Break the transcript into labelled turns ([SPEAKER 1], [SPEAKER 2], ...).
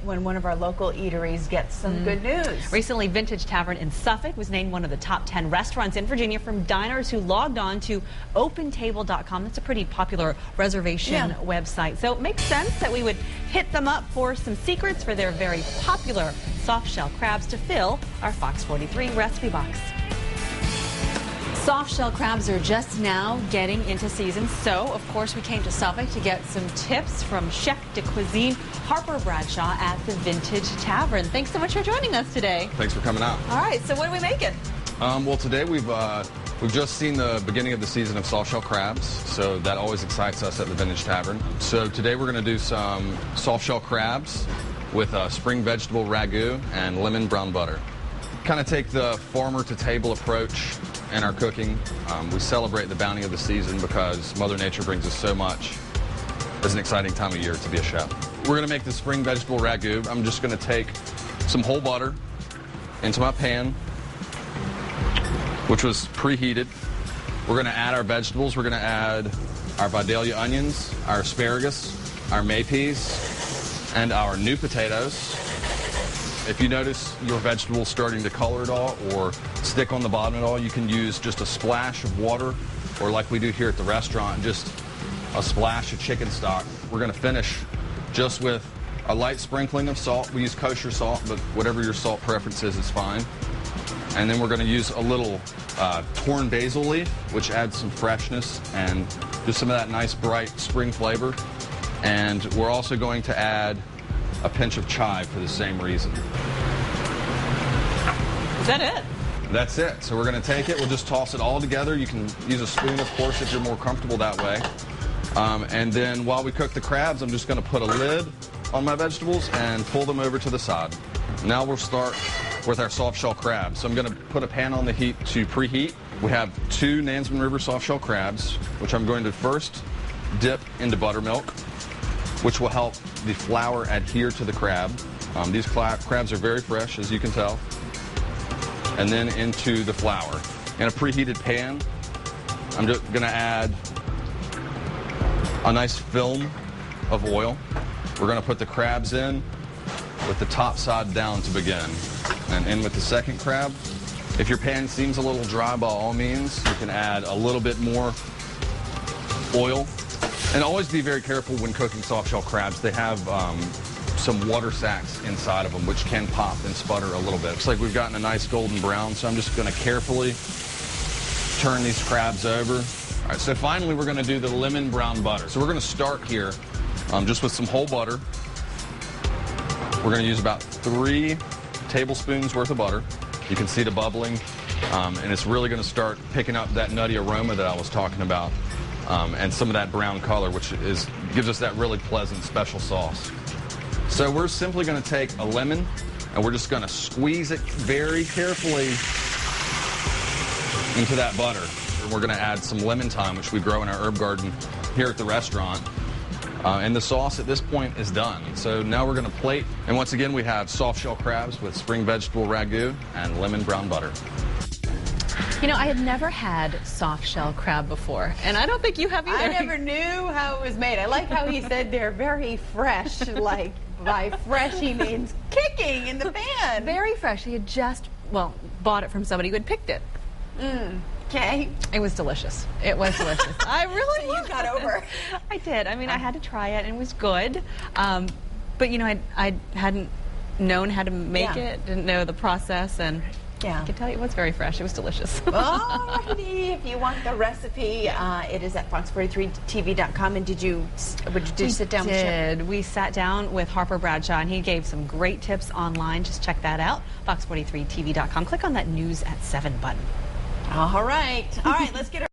[SPEAKER 1] when one of our local eateries gets some good news.
[SPEAKER 2] Recently, Vintage Tavern in Suffolk was named one of the top 10 restaurants in Virginia from diners who logged on to opentable.com. That's a pretty popular reservation website. So it makes sense that we would hit them up for some secrets for their very popular soft-shell crabs to fill our Fox 43 recipe box. Soft-shell crabs are just now getting into season, so of course we came to Suffolk to get some tips from Chef de Cuisine Harper Bradshaw at the Vintage Tavern. Thanks so much for joining us today.
[SPEAKER 3] Thanks for coming out.
[SPEAKER 2] All right, so what are we making?
[SPEAKER 3] Well, today we've just seen the beginning of the season of soft-shell crabs, so that always excites us at the Vintage Tavern. So today we're going to do some soft-shell crabs with a spring vegetable ragu and lemon brown butter. Kind of take the farmer-to-table approach in our cooking. We celebrate the bounty of the season because Mother Nature brings us so much. It's an exciting time of year to be a chef. We're going to make the spring vegetable ragu. I'm just going to take some whole butter into my pan, which was preheated. We're going to add our vegetables. We're going to add our Vidalia onions, our asparagus, our maypeas, and our new potatoes. If you notice your vegetables starting to color at all or stick on the bottom at all, you can use just a splash of water, or like we do here at the restaurant, just a splash of chicken stock. We're going to finish just with a light sprinkling of salt. We use kosher salt, but whatever your salt preference is fine. And then we're going to use a little torn basil leaf, which adds some freshness and just some of that nice bright spring flavor. And we're also going to add a pinch of chive for the same reason.
[SPEAKER 2] Is that it?
[SPEAKER 3] That's it. So we're going to take it. We'll just toss it all together. You can use a spoon, of course, if you're more comfortable that way. And then while we cook the crabs, I'm just going to put a lid on my vegetables and pull them over to the side. Now we'll start with our soft-shell crabs. So I'm going to put a pan on the heat to preheat. We have 2 Nansemond River soft-shell crabs, which I'm going to first dip into buttermilk, which will help the flour adhere to the crab. These crabs are very fresh, as you can tell. And then into the flour. In a preheated pan, I'm just going to add a nice film of oil. We're going to put the crabs in with the top side down to begin. And in with the second crab. If your pan seems a little dry, by all means, you can add a little bit more oil. And always be very careful when cooking soft-shell crabs. They have some water sacs inside of them, which can pop and sputter a little bit. Looks like we've gotten a nice golden brown, so I'm just going to carefully turn these crabs over. All right, so finally we're going to do the lemon brown butter. So we're going to start here just with some whole butter. We're going to use about 3 tablespoons worth of butter. You can see the bubbling, and it's really going to start picking up that nutty aroma that I was talking about. And some of that brown color, which gives us that really pleasant special sauce. So we're simply going to take a lemon, and we're just going to squeeze it very carefully into that butter. And we're going to add some lemon thyme, which we grow in our herb garden here at the restaurant. And the sauce at this point is done. So now we're going to plate. And once again, we have soft-shell crabs with spring vegetable ragu and lemon brown butter.
[SPEAKER 2] You know, I had never had soft-shell crab before, and I don't think you have either.
[SPEAKER 1] I never knew how it was made. I like how he said they're very fresh, like by fresh he means kicking in the pan.
[SPEAKER 2] Very fresh. He had just, well, bought it from somebody who had picked it.
[SPEAKER 1] Okay.
[SPEAKER 2] It was delicious. It was delicious. I really
[SPEAKER 1] So you got over.
[SPEAKER 2] I did. I mean, I had to try it, and it was good. But, you know, I hadn't known how to make it, didn't know the process, and I can tell you it was very fresh. It was delicious.
[SPEAKER 1] Alrighty, if you want the recipe, it is at fox43tv.com. And did you sit down with Chef?
[SPEAKER 2] We sat down with Harper Bradshaw, and he gave some great tips online. Just check that out, fox43tv.com. Click on that News at 7 button.
[SPEAKER 1] All right, let's get